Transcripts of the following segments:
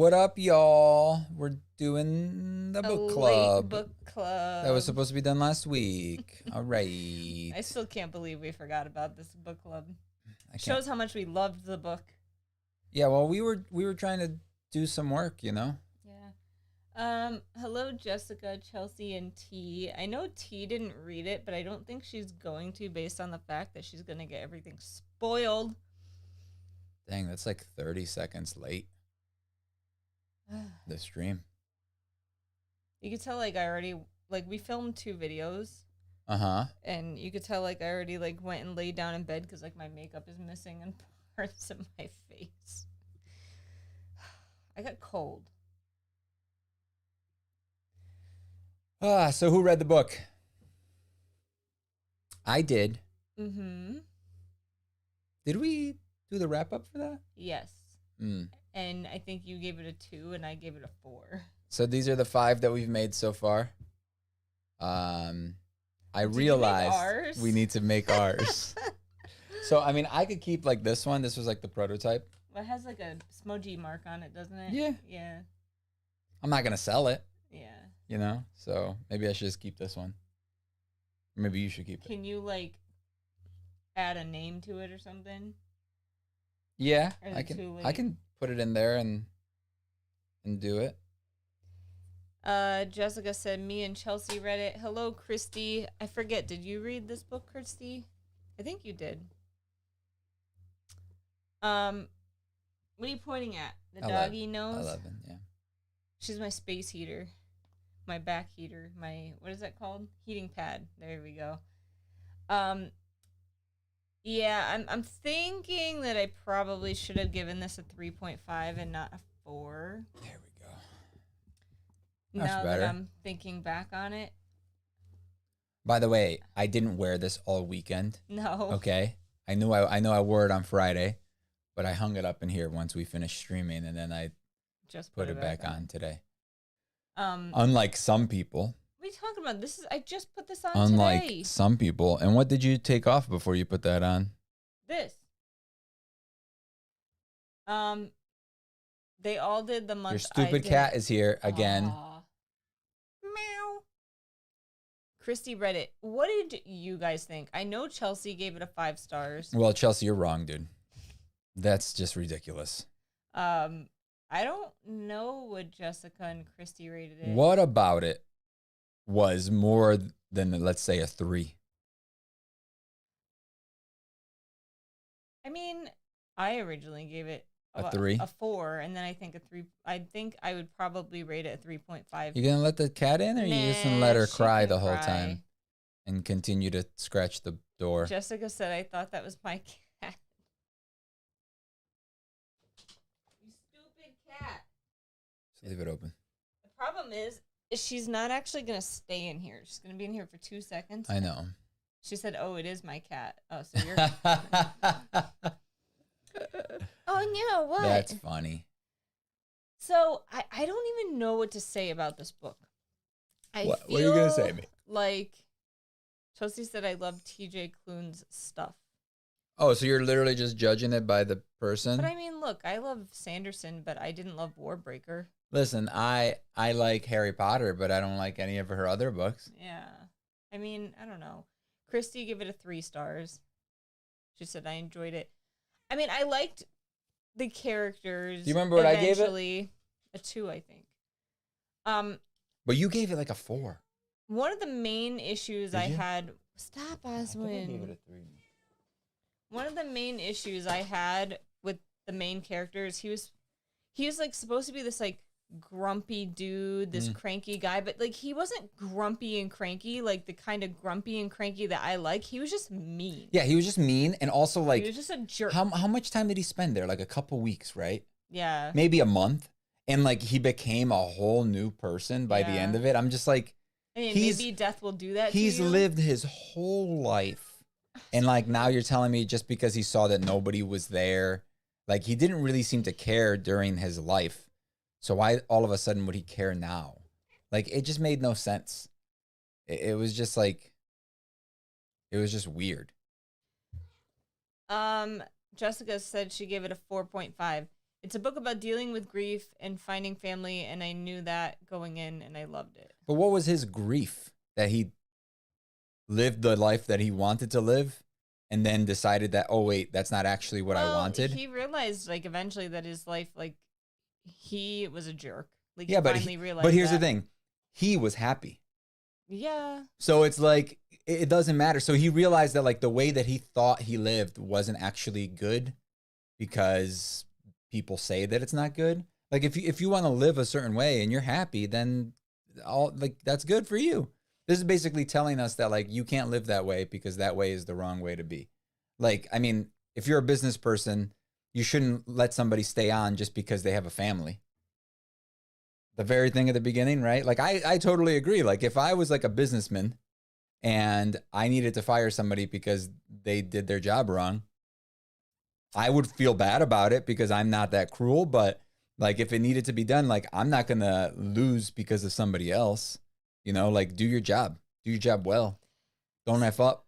What up, y'all? We're doing the book club. Late book club. That was supposed to be done last week. All right. I still can't believe we forgot about this book club. Shows how much we loved the book. Yeah, well, we were trying to do some work, you know? Yeah. Hello, Jessica, Chelsea, and T. I know T didn't read it, but I don't think she's going to based on the fact that she's going to get everything spoiled. Dang, that's like 30 seconds late. The stream. You could tell, like, we filmed 2 videos. Uh-huh. And you could tell, like, I already, like, went and laid down in bed because, like, my makeup is missing and parts of my face. I got cold. So who read the book? I did. Mm-hmm. Did we do the wrap-up for that? Yes. And I think you gave it a 2 and I gave it a 4. So these are the 5 that we've made so far. I realized we need to make ours. So, I mean, I could keep like this one. This was like the prototype. Well, it has like a smoji mark on it, doesn't it? Yeah. Yeah. I'm not going to sell it. Yeah. You know? So maybe I should just keep this one. Maybe you should keep it. Can you like add a name to it or something? Yeah, I can put it in there and do it. Jessica said, me and Chelsea read it. Hello, Christy. I forget, did you read this book, Christy? I think you did. What are you pointing at? The doggy nose? 11, yeah. She's my space heater. My back heater. My, what is that called? Heating pad. There we go. Yeah, I'm thinking that I probably should have given this a 3.5 and not a 4. There we go. That's now better. that I'm thinking back on it. By the way, I didn't wear this all weekend. No. Okay. I know I wore it on Friday, but I hung it up in here once we finished streaming, and then I just put it back on today. Unlike Unlike some people. What are you talking about? I just put this on Unlike today. some people. And what did you take off before you put that on? This. They all did the month. Your stupid cat is here again. Meow. Christy read it. What did you guys think? I know Chelsea gave it a 5 stars. Well, Chelsea, you're wrong, dude. That's just ridiculous. I don't know what Jessica and Christy rated it. What about it was more than, let's say, a 3? I mean, I originally gave it a 3, a 4, and then I think a 3. I think I would probably rate it a 3.5. You gonna let the cat in, or you just gonna let her cry the whole time and continue to scratch the door? Jessica said, "I thought that was my cat." You stupid cat. Just leave it open. The problem is she's not actually gonna stay in here. She's gonna be in here for 2 seconds. I know. She said, "Oh, it is my cat." Oh, so you're. Oh no! What? That's funny. So I don't even know what to say about this book. What are you gonna say to me? Like Chelsea said, I love TJ Klune's stuff. Oh, so you're literally just judging it by the person? But I mean, look, I love Sanderson, but I didn't love Warbreaker. Listen, I like Harry Potter, but I don't like any of her other books. Yeah. I mean, I don't know. Christy gave it a 3 stars. She said, I enjoyed it. I mean, I liked the characters. Do you remember what I gave it? A 2, I think. But you gave it like a 4. One of the main issues I had... Stop, Oswin. I gave it a 3. One of the main issues I had with the main characters, he was like supposed to be this like grumpy dude, this cranky guy, but like he wasn't grumpy and cranky, like the kind of grumpy and cranky that I like. He was just mean. Yeah, he was just mean, and also like he was just a jerk. How much time did he spend there? Like a couple weeks, right? Yeah. Maybe a month. And like he became a whole new person by the end of it. I'm just like, I mean, maybe death will do that. He's lived his whole life. And like now you're telling me just because he saw that nobody was there, like he didn't really seem to care during his life. So why all of a sudden would he care now? Like it just made no sense. It was just like, it was just weird. Jessica said she gave it a 4.5. It's a book about dealing with grief and finding family, and I knew that going in, and I loved it. But what was his grief? That he lived the life that he wanted to live and then decided that, oh, wait, that's not actually what I wanted? He realized, like, eventually that his life, like, he was a jerk. Like, Yeah, he but finally realized but here's that. the thing. He was happy. Yeah. So it's like, it doesn't matter. So he realized that, like, the way that he thought he lived wasn't actually good because people say that it's not good. Like, if you want to live a certain way and you're happy, then that's good for you. This is basically telling us that, like, you can't live that way because that way is the wrong way to be. Like, I mean, if you're a business person, you shouldn't let somebody stay on just because they have a family. The very thing at the beginning, right? Like, I totally agree. Like, if I was like a businessman and I needed to fire somebody because they did their job wrong, I would feel bad about it because I'm not that cruel. But, like, if it needed to be done, like, I'm not going to lose because of somebody else. You know, like, do your job. Do your job well. Don't F up.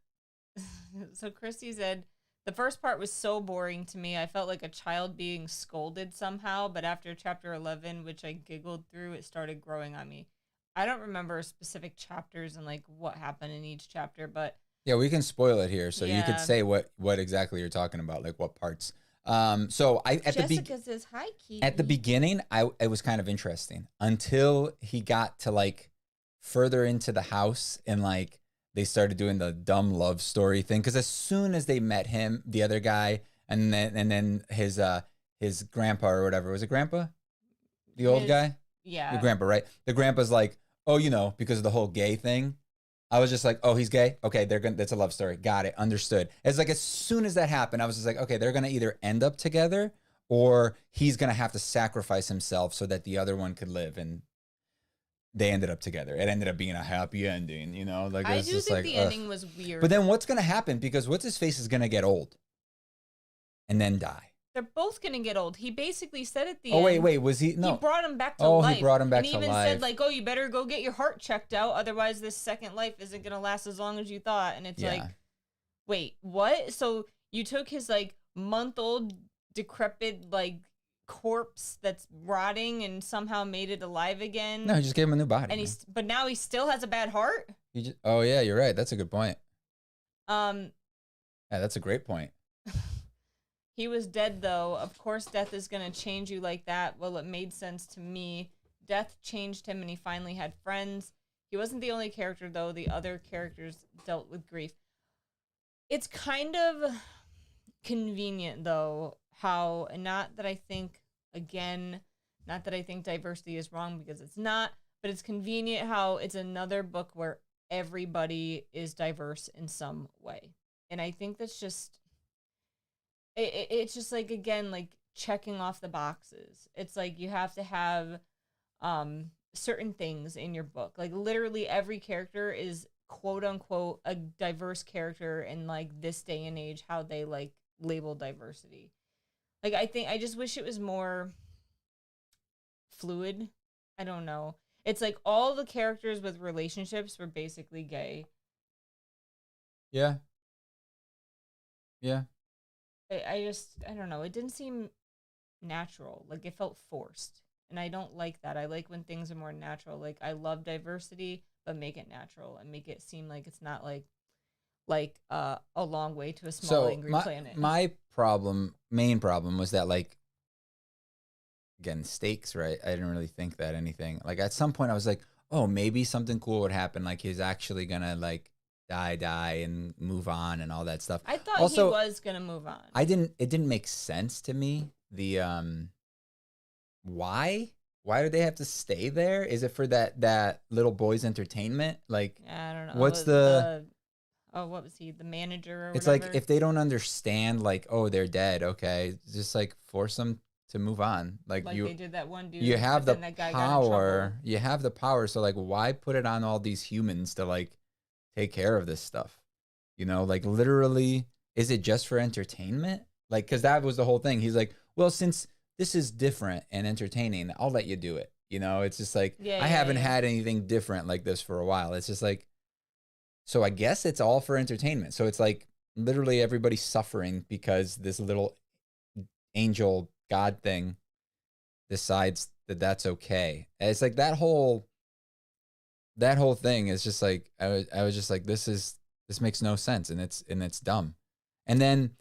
So Christy said, the first part was so boring to me. I felt like a child being scolded somehow, but after chapter 11, which I giggled through, it started growing on me. I don't remember specific chapters and, like, what happened in each chapter, but yeah, we can spoil it here. So you could yeah. say what exactly you're talking about, like what parts. So Jessica says, hi, Kitty. At the beginning, it was kind of interesting until he got to, like, further into the house and, like, they started doing the dumb love story thing. Because as soon as they met him, the other guy, and then his grandpa or whatever, was it grandpa? The old guy? Yeah. The grandpa, right? The grandpa's like, oh, because of the whole gay thing. I was just like, oh, he's gay? Okay, that's a love story. Got it. Understood. It's like, as soon as that happened, I was just like, okay, they're going to either end up together or he's going to have to sacrifice himself so that the other one could live. And they ended up together. It ended up being a happy ending, Like, I do think the ending was weird. But then what's going to happen? Because what's his face is going to get old and then die. They're both going to get old. He basically said at the end. Oh, wait, was he? No. He brought him back to life. Oh, he brought him back to life. And he even said, like, oh, you better go get your heart checked out. Otherwise, this second life isn't going to last as long as you thought. And it's like, wait, what? So you took his, like, month-old, decrepit, like, corpse that's rotting and somehow made it alive again? No, he just gave him a new body. And but now he still has a bad heart? Oh, yeah, you're right. That's a good point. Yeah, that's a great point. He was dead, though. Of course, death is going to change you like that. Well, it made sense to me. Death changed him, and he finally had friends. He wasn't the only character, though. The other characters dealt with grief. It's kind of convenient, though, how, and not that I think diversity is wrong, because it's not, but it's convenient how it's another book where everybody is diverse in some way. And I think that's just... It's just, like, again, like, checking off the boxes. It's like you have to have certain things in your book. Like, literally every character is, quote unquote, a diverse character in, like, this day and age, how they, like, label diversity. Like, I just wish it was more fluid. I don't know. It's like all the characters with relationships were basically gay. Yeah. Yeah. I don't know. It didn't seem natural. Like, it felt forced. And I don't like that. I like when things are more natural. Like, I love diversity, but make it natural and make it seem like it's not like a long way to a small angry planet. My main problem was that, like, again, stakes, right? I didn't really think that anything. Like, at some point I was like, oh, maybe something cool would happen. Like, he's actually gonna, like, die and move on and all that stuff. I thought also, he was gonna move on. It didn't make sense to me. The why did they have to stay there? Is it for that little boy's entertainment? Like, I don't know. What's what was he? The manager or it's whatever? like, if they don't understand, like, oh, they're dead, okay, just, like, force them to move on. Like they did that one dude. You have the that guy power. You have the power. So, like, why put it on all these humans to, like, take care of this stuff? Like, literally, is it just for entertainment? Like, because that was the whole thing. He's like, well, since this is different and entertaining, I'll let you do it. It's just like, I haven't had anything different like this for a while. It's just like, so I guess it's all for entertainment. So it's like literally everybody's suffering because this little angel God thing decides that that's okay. And it's like that whole thing is just like I was just like this makes no sense, and it's dumb. And then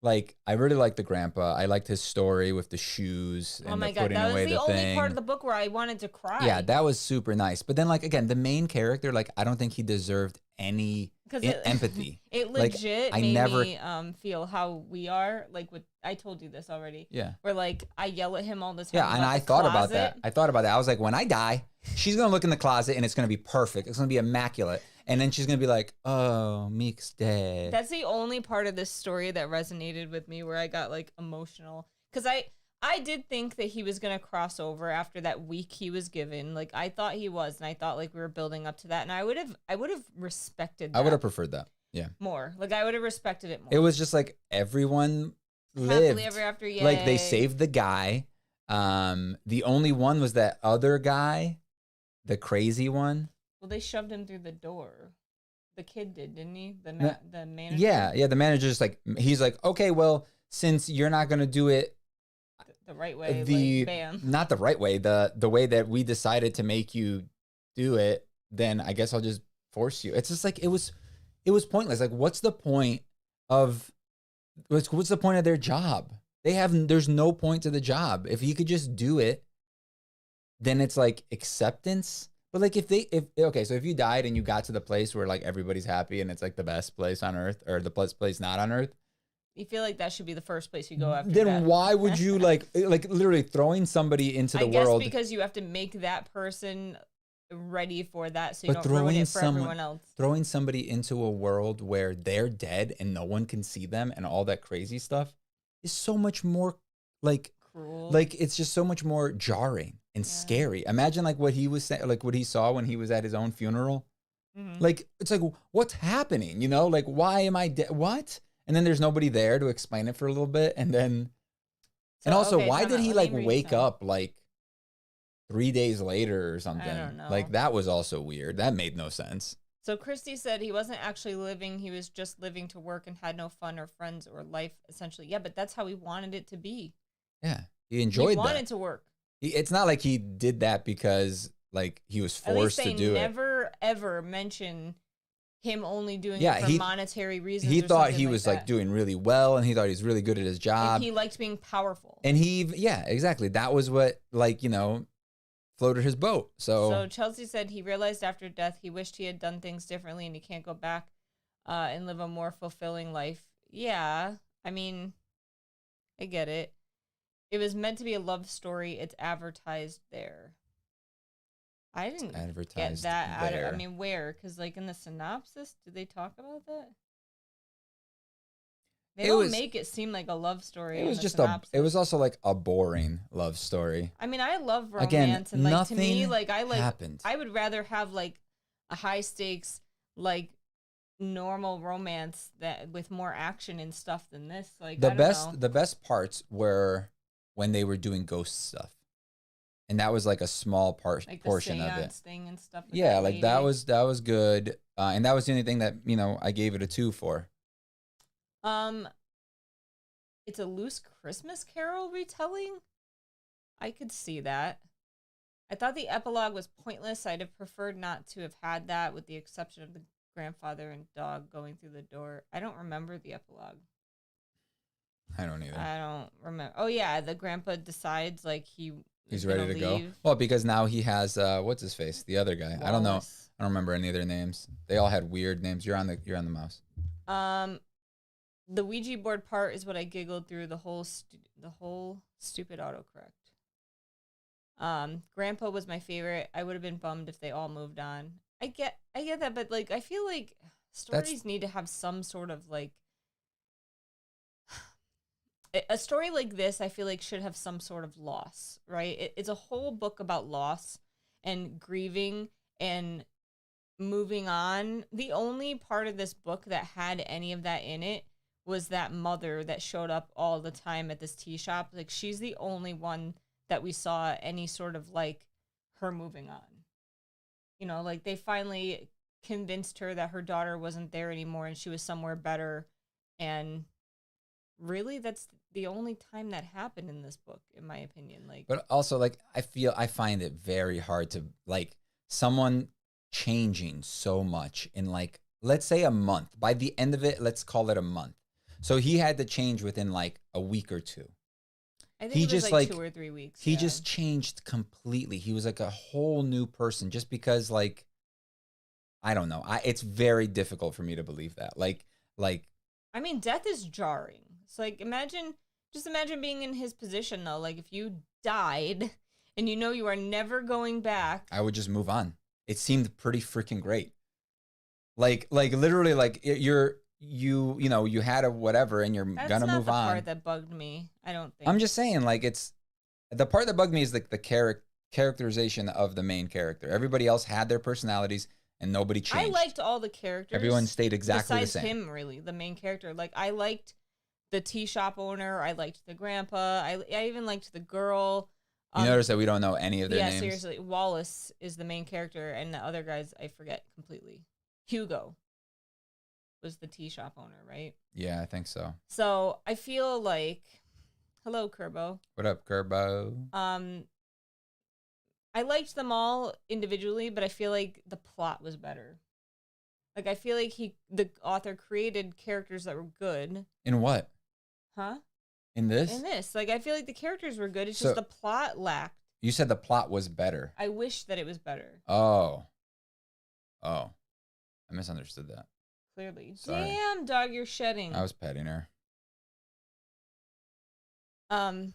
like I really liked the grandpa. I liked his story with the shoes Oh and the my god, putting that was away the the only thing. part of the book where I wanted to cry. Yeah, that was super nice. But then like again, the main character, like I don't think he deserved any empathy. It Like, legit I made never- me feel how we are. Like with, I told you this already. Yeah. Where like I yell at him all the time. Yeah, and about I the thought about that. closet. I thought about that. I was like, when I die, she's gonna look in the closet and it's gonna be perfect. It's gonna be immaculate. And then she's gonna be like, "Oh, Meek's dead." That's the only part of this story that resonated with me, where I got like emotional, because I did think that he was gonna cross over after that week he was given. Like I thought he was, and I thought like we were building up to that, and I would have respected that. I would have preferred that. Yeah. More. Like I would have respected it more. It was just like everyone lived. Happily ever after, yay. Like they saved the guy. The only one was that other guy, the crazy one. Well, they shoved him through the door. The kid did, didn't he? The manager. Yeah. The manager just like, he's like, okay, well, since you're not gonna do it the right way, like, bam. not the right way, the way that we decided to make you do it, then I guess I'll just force you. It's just like it was pointless. Like, what's the point of what's the point of their job? There's no point to the job. If you could just do it, then it's like acceptance. But like if you died and you got to the place where like everybody's happy and it's like the best place on earth, or the best place not on earth, you feel like that should be the first place you go after then death. why would you like literally throwing somebody into the world? I guess because you have to make that person ready for that, so you don't ruin it for everyone else. Throwing somebody into a world where they're dead and no one can see them and all that crazy stuff is so much more like cruel. Like it's just so much more jarring and scary. Imagine like what he was saying, like what he saw when he was at his own funeral. Mm-hmm. Like it's like, what's happening? You know, like why am I dead? What? And then there's nobody there to explain it for a little bit, and then and also why did he like wake up like 3 days later or something? I don't know. Like that was also weird. That made no sense. So Christy said he wasn't actually living. He was just living to work and had no fun or friends or life, essentially. Yeah, but that's how he wanted it to be. Yeah, he enjoyed that. He wanted to work. It's not like he did that because like he was forced to do it. They never ever mention him only doing it for monetary reasons. He thought he like was that. like doing really well, and he thought he was really good at his job. And he liked being powerful. And exactly. That was what floated his boat. So Chelsea said he realized after death he wished he had done things differently and he can't go back and live a more fulfilling life. Yeah, I mean, I get it. It was meant to be a love story. It's advertised there. I didn't get that. I mean, where? Because like in the synopsis, did they talk about that? They don't make it seem like a love story. It was just it was also like a boring love story. I mean, I love romance, and like to me, like happened. I would rather have like a high stakes, like normal romance that with more action and stuff than this. Like the best parts were when they were doing ghost stuff, and that was like a small portion of it. Thing and stuff. Yeah, like that was good, and that was the only thing that I gave it a 2 for. It's a loose Christmas Carol retelling. I could see that. I thought the epilogue was pointless. I'd have preferred not to have had that, with the exception of the grandfather and dog going through the door. I don't remember the epilogue. I don't either. I don't remember. Oh yeah, the grandpa decides like he's ready to go. Well, because now he has what's his face? The other guy. Wallace. I don't know. I don't remember any of their names. They all had weird names. You're on the mouse. The Ouija board part is what I giggled through the whole stupid autocorrect. Grandpa was my favorite. I would have been bummed if they all moved on. I get that, but like I feel like stories need to have some sort of like a story like this. I feel like should have some sort of loss, right? It's a whole book about loss and grieving and moving on. The only part of this book that had any of that in it was that mother that showed up all the time at this tea shop. Like she's the only one that we saw any sort of like her moving on. Like they finally convinced her that her daughter wasn't there anymore and she was somewhere better. And really that's the only time that happened in this book, in my opinion. Like, But also, like, I find it very hard to, like, someone changing so much in, like, let's say a month. By the end of it, let's call it a month. So he had to change within, like, a week or two. I think He it was just, like like, 2 or 3 weeks. He just changed completely. He was like a whole new person just because, like, I don't know. It's very difficult for me to believe that. Like, I mean, death is jarring. So, like, imagine being in his position, though. Like, if you died and you know you are never going back. I would just move on. It seemed pretty freaking great. Like literally, like, you know, you had a whatever and you're gonna move on. That's not the part that bugged me, I don't think. I'm just saying, like, it's the part that bugged me is like the characterization of the main character. Everybody else had their personalities and nobody changed. I liked all the characters. Everyone stayed exactly the same. Besides him, really, the main character. Like, I liked the tea shop owner. I liked the grandpa. I even liked the girl. You notice that we don't know any of their names? Yeah, seriously. Wallace is the main character, and the other guys I forget completely. Hugo was the tea shop owner, right? Yeah, I think so. So I feel like, hello, Kerbo. What up, Kerbo? I liked them all individually, but I feel like the plot was better. Like, I feel like the author created characters that were good. In what? Huh? In this? In this. Like, I feel like the characters were good. It's just the plot lacked. You said the plot was better. I wish that it was better. Oh. I misunderstood that. Clearly. Sorry. Damn, dog, you're shedding. I was petting her. But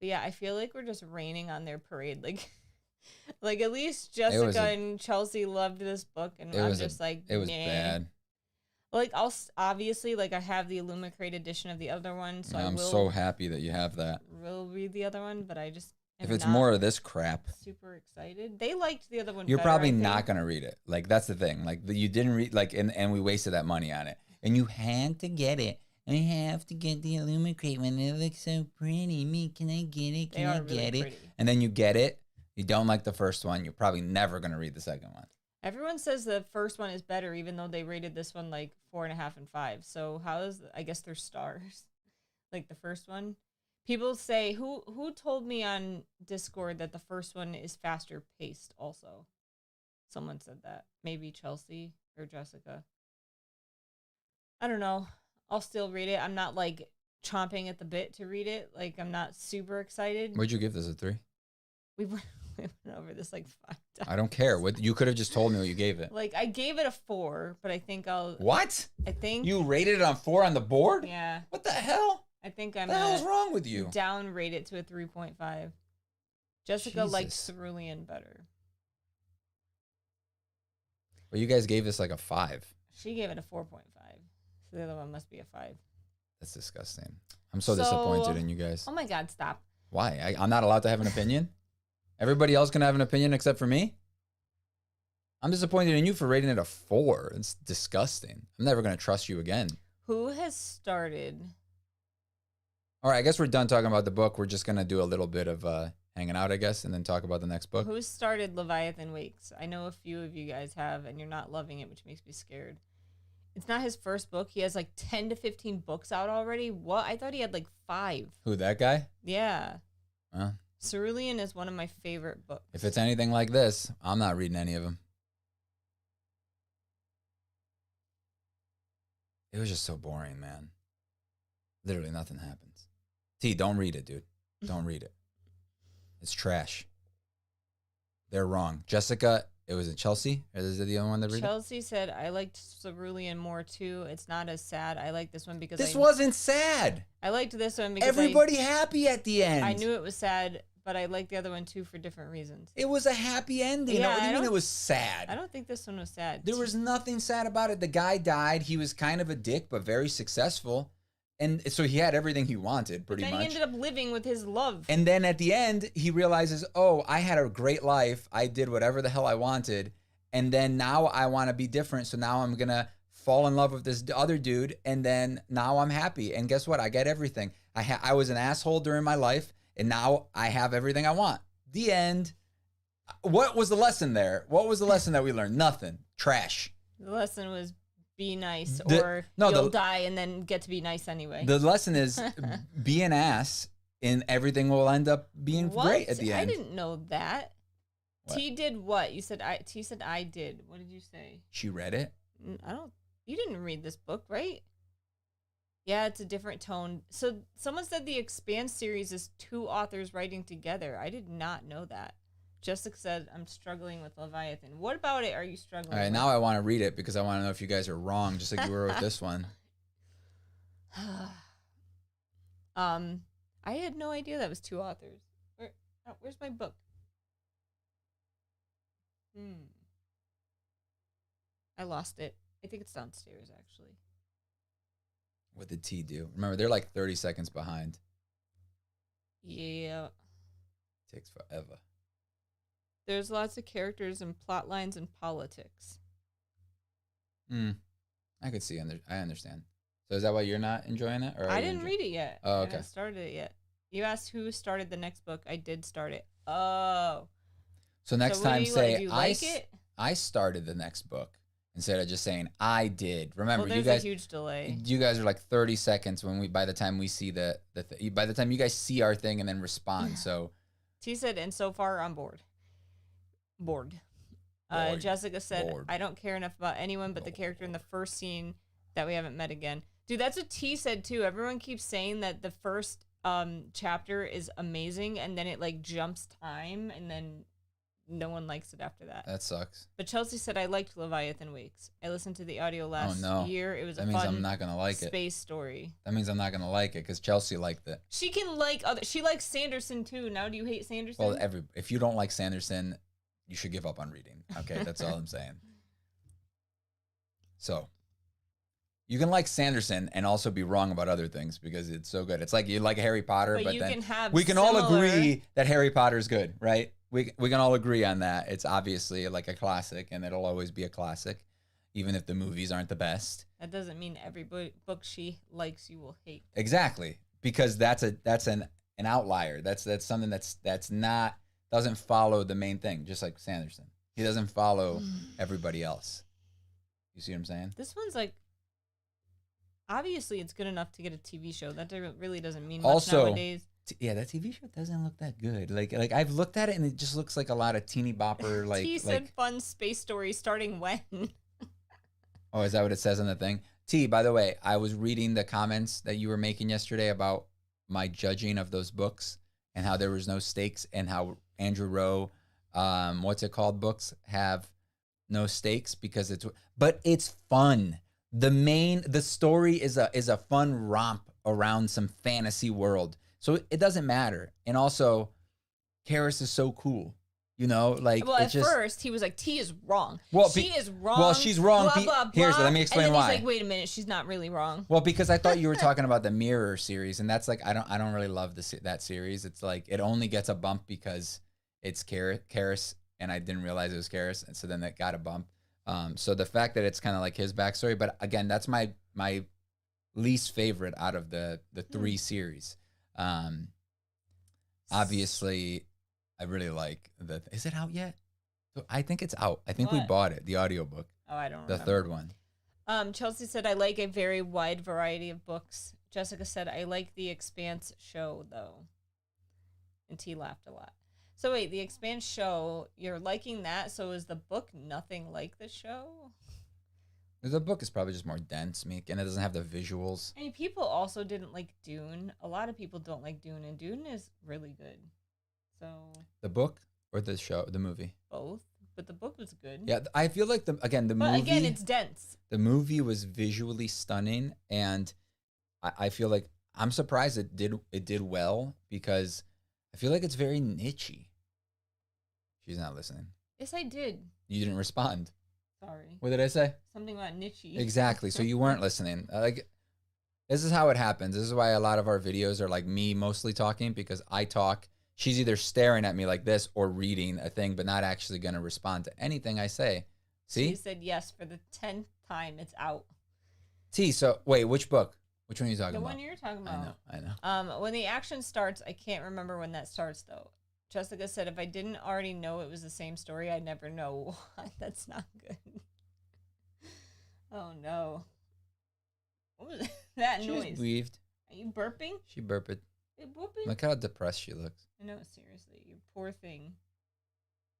yeah, I feel like we're just raining on their parade. Like at least Jessica and Chelsea loved this book, and I'm just like, it was nah. bad. Like, I'll obviously, like, I have the Illumicrate edition of the other one, so I'm so happy that you have that. Will read the other one, but I just if it's more of this crap, super excited. They liked the other one. You're better, probably not gonna read it. Like, that's the thing. Like, you didn't read, like, and we wasted that money on it, and you had to get it. I have to get the Illumicrate one. It looks so pretty. Can I get it? Can I get it? And then you get it. You don't like the first one. You're probably never gonna read the second one. Everyone says the first one is better, even though they rated this one like 4.5 and 5. So I guess they're stars, like the first one. People say who told me on Discord that the first one is faster paced. Also, someone said that. Maybe Chelsea or Jessica. I don't know. I'll still read it. I'm not like chomping at the bit to read it. Like, I'm not super excited. Would you give this a 3? We went over this like 5 times. I don't care. What you could have just told me what you gave it. Like, I gave it a 4, but I think I'll. What? I think you rated it on 4 on the board. Yeah. What the hell? I think I'm. What the hell's wrong with you? Downrate it to a 3.5. Jessica liked Cerulean better. Well, you guys gave this like a 5. She gave it a 4.5. So the other one must be a 5. That's disgusting. I'm so disappointed in you guys. Oh my God, stop. Why? I'm not allowed to have an opinion? Everybody else can have an opinion except for me? I'm disappointed in you for rating it a 4. It's disgusting. I'm never going to trust you again. Who has started? All right, I guess we're done talking about the book. We're just going to do a little bit of hanging out, I guess, and then talk about the next book. Who started Leviathan Wakes? I know a few of you guys have, and you're not loving it, which makes me scared. It's not his first book. He has like 10 to 15 books out already. What? I thought he had like 5. Who, that guy? Yeah. Huh? Cerulean is one of my favorite books. If it's anything like this, I'm not reading any of them. It was just so boring, man. Literally nothing happens. T, don't read it, dude. Don't read it. It's trash. They're wrong. Jessica, it was Chelsea? Or is it the other one that read it? Chelsea said, I liked Cerulean more too. It's not as sad. I like this one because this wasn't sad. I liked this one because everybody happy at the end. I knew it was sad, but I liked the other one too for different reasons. It was a happy ending. Yeah, what do you mean it was sad? I don't think this one was sad. There was nothing sad about it. The guy died. He was kind of a dick, but very successful. And so he had everything he wanted, pretty much. Then he ended up living with his love. And then at the end, he realizes, oh, I had a great life. I did whatever the hell I wanted. And then now I want to be different. So now I'm going to fall in love with this other dude. And then now I'm happy. And guess what? I get everything. I was an asshole during my life. And now I have everything I want. The end. What was the lesson there? What was the lesson that we learned? Nothing. Trash. The lesson was be nice, or you'll die and then get to be nice anyway. The lesson is be an ass and everything will end up being great at the end. I didn't know that. What? T did what? T said I did. What did you say? She read it? You didn't read this book, right? Yeah, it's a different tone. So someone said the Expanse series is 2 authors writing together. I did not know that. Jessica said, I'm struggling with Leviathan. What about it are you struggling with? All right, now I want to read it because I want to know if you guys are wrong, just like you were with this one. I had no idea that was 2 authors. Where's my book? I lost it. I think it's downstairs, actually. What did T do? Remember, they're like 30 seconds behind. Yeah. Takes forever. There's lots of characters and plot lines and politics. I could see. I understand. So is that why you're not enjoying it? Or I didn't read it yet. Oh, okay. I haven't started it yet. You asked who started the next book. I did start it. Oh. So next time say, do you like it? I started the next book instead of just saying I did. Remember, there's you guys, a huge delay. You guys are like 30 seconds by the time we see by the time you guys see our thing and then respond. So T said, and so far I'm bored. Jessica said, I don't care enough about anyone but the character in the first scene that we haven't met again. Dude, that's what T said too. Everyone keeps saying that the first chapter is amazing and then it like jumps time and then no one likes it after that. That sucks. But Chelsea said, I liked Leviathan Weeks. I listened to the audio last year. It was that means I'm not gonna like space story. That means I'm not gonna like it because Chelsea liked it. She can like she likes Sanderson too. Now do you hate Sanderson? Well, if you don't like Sanderson, you should give up on reading. Okay, that's all I'm saying. So you can like Sanderson and also be wrong about other things because it's so good. It's like you like Harry Potter, but then we can all agree that Harry Potter is good, right? We can all agree on that. It's obviously like a classic, and it'll always be a classic, even if the movies aren't the best. That doesn't mean every book she likes you will hate. Exactly, because that's an outlier. That's something that's not doesn't follow the main thing. Just like Sanderson, he doesn't follow everybody else. You see what I'm saying? This one's like, obviously it's good enough to get a TV show. That really doesn't mean much nowadays. Yeah, that TV show doesn't look that good. Like I've looked at it and it just looks like a lot of teeny bopper. Like T said fun space story starting when? Oh, is that what it says on the thing? T, by the way, I was reading the comments that you were making yesterday about my judging of those books and how there was no stakes and how Andrew Rowe, books have no stakes because but it's fun. The story is a fun romp around some fantasy world. So it doesn't matter. And also, Karis is so cool. You know, like at first he was like, T is wrong. Well, she is wrong. Well, she's wrong. Blah, blah, blah. Here's let me explain and then why. He's like, wait a minute, she's not really wrong. Well, because I thought you were talking about the Mirror series, and that's like I don't really love that series. It's like it only gets a bump because it's Karis, and I didn't realize it was Karis, and so then that got a bump. So the fact that it's kind of like his backstory, but again, that's my least favorite out of the 3 series. Obviously, I really like is it out yet? I think it's out. I think we bought it, the audiobook. Oh, I don't remember. The third one. Chelsea said, I like a very wide variety of books. Jessica said, I like the Expanse show, though. And T laughed a lot. So wait, the Expanse show, you're liking that? So is the book nothing like the show? The book is probably just more dense, Meek, and it doesn't have the visuals. I mean, people also didn't like Dune. A lot of people don't like Dune, and Dune is really good. So the book or the show, the movie? Both, but the book was good. Yeah, I feel like the movie. But again, it's dense. The movie was visually stunning, and I feel like I'm surprised it did well because I feel like it's very nichey. She's not listening. Yes, I did. You didn't respond. Sorry. What did I say? Something about nichey. Exactly. So you weren't listening. Like, this is how it happens. This is why a lot of our videos are like me mostly talking because I talk. She's either staring at me like this or reading a thing, but not actually going to respond to anything I say. See? She said yes for the 10th time. It's out. T, so wait, which book? Which one are you talking about? The one you're talking about. I know. When the action starts, I can't remember when that starts, though. Jessica said, if I didn't already know it was the same story, I'd never know why. That's not good. Oh no. What was that She noise? just breathed. Are you burping? She burped. Are you burping? Look how depressed she looks. I know, seriously. You poor thing.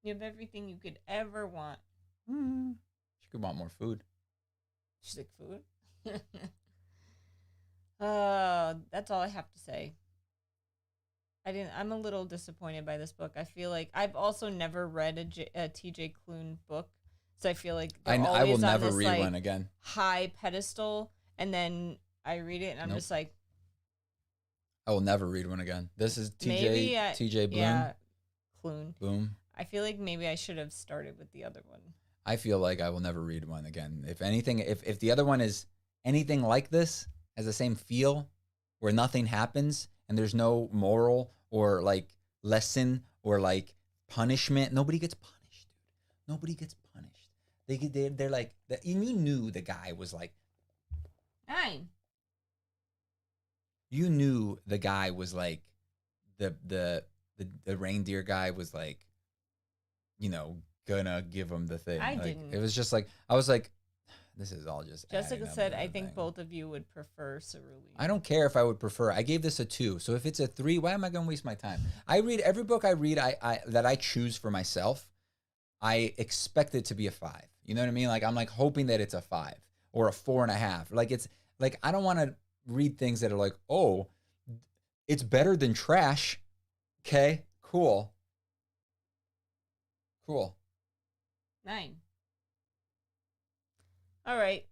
You have everything you could ever want. She could want more food. She's like, food? That's all I have to say. I'm a little disappointed by this book. I feel like I've also never read a TJ Klune book. So I feel like I will never read like, one again. high pedestal, and then I read it and I'm just like, I will never read one again. This is TJ Bloom. Yeah, Klune. Boom. I feel like maybe I should have started with the other one. I feel like I will never read one again. If anything, if the other one is anything like this, has the same feel, where nothing happens and there's no moral or like lesson or like punishment. Nobody gets punished, dude. Nobody gets punished. They're like, you knew the guy was like 9. You knew the guy was like the reindeer guy was like, you know, gonna give him the thing. I like, didn't. It was just like, I was like, this is all just. Jessica said, I think both of you would prefer Cerulean. I don't care if I would prefer. I gave this a 2. So if it's a 3, why am I gonna waste my time? I read every book I read. I that I choose for myself. I expect it to be a 5. You know what I mean? Like I'm like hoping that it's a 5 or a 4.5. Like it's like I don't want to read things that are like, oh, it's better than trash. Okay, cool. 9. All right.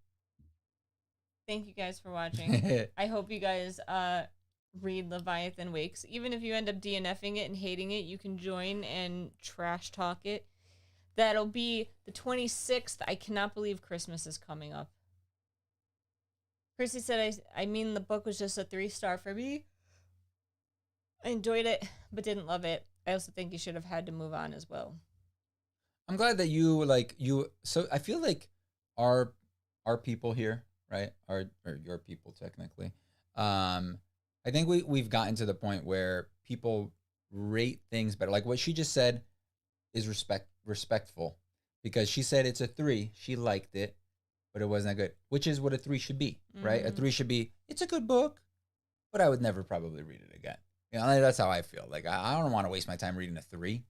Thank you guys for watching. I hope you guys read Leviathan Wakes. Even if you end up DNFing it and hating it, you can join and trash talk it. That'll be the 26th. I cannot believe Christmas is coming up. Chrissy said, I mean, the book was just a 3-star for me. I enjoyed it, but didn't love it. I also think you should have had to move on as well. I'm glad that so I feel like our people here, right? Or your people technically. I think we've gotten to the point where people rate things better. Like what she just said is respectful, because she said it's a 3. She liked it, but it wasn't that good, which is what a 3 should be, right? A 3 should be, it's a good book, but I would never probably read it again. You know, that's how I feel. Like I don't want to waste my time reading a 3.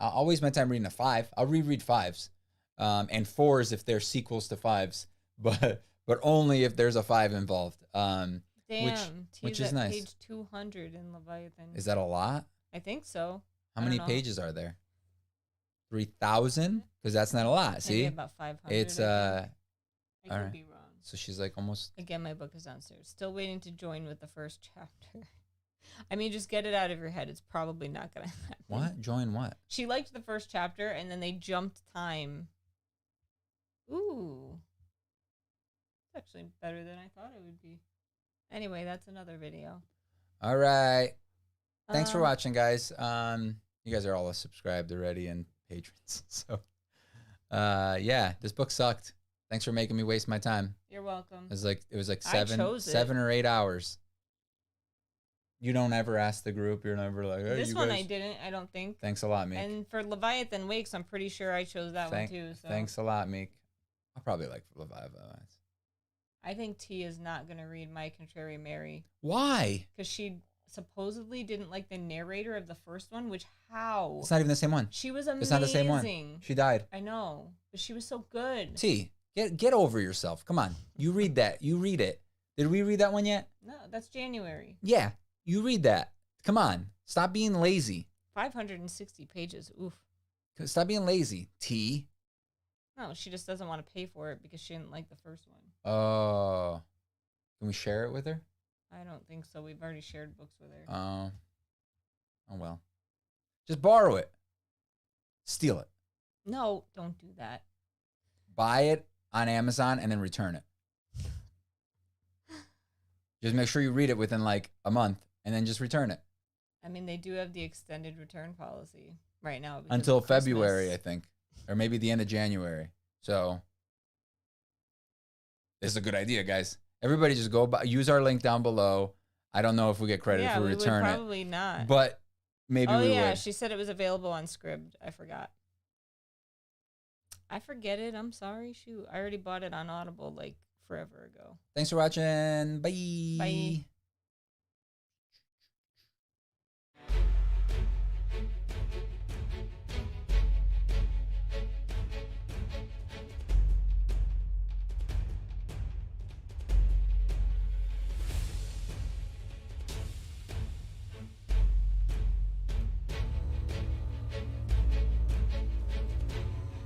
I'll waste my time reading a 5. I'll reread 5s, and 4s if they're sequels to 5s, but only if there's a 5 involved. Damn, which is nice. Page 200 in Leviathan. Is that a lot? I think so. How many pages are there? 3,000? Because that's not a lot. See, maybe about 500. It's I could be wrong. So she's like almost. Again, my book is downstairs. Still waiting to join with the first chapter. I mean, just get it out of your head. It's probably not going to happen. What? Join what? She liked the first chapter, and then they jumped time. Ooh. It's actually better than I thought it would be. Anyway, that's another video. All right. Thanks for watching, guys. You guys are all subscribed already and patrons. So, yeah, this book sucked. Thanks for making me waste my time. You're welcome. It was like 7 or 8 hours. You don't ever ask the group. You're never like, hey, this one I didn't, I don't think. Thanks a lot, Meek. And for Leviathan Wakes, I'm pretty sure I chose that one too. So. Thanks a lot, Meek. I'll probably like Leviathan. I think T is not going to read My Contrary Mary. Why? Because she supposedly didn't like the narrator of the first one, which how? It's not even the same one. She was amazing. It's not the same one. She died. I know, but she was so good. T, get over yourself. Come on. You read that. You read it. Did we read that one yet? No, that's January. Yeah, you read that. Come on. Stop being lazy. 560 pages. Oof. Stop being lazy, T. No, she just doesn't want to pay for it because she didn't like the first one. Oh. Can we share it with her? I don't think so. We've already shared books with her. Oh. Oh, well. Just borrow it. Steal it. No, don't do that. Buy it on Amazon and then return it. Just make sure you read it within like a month and then just return it. I mean, they do have the extended return policy right now. Until February, I think. Or maybe the end of January. So this is a good idea, guys. Everybody just go use our link down below. I don't know if we get credit if we return it. Probably not. But maybe we would. She said it was available on Scribd. I forgot. I forget it. I'm sorry. Shoot. I already bought it on Audible like forever ago. Thanks for watching. Bye. Bye.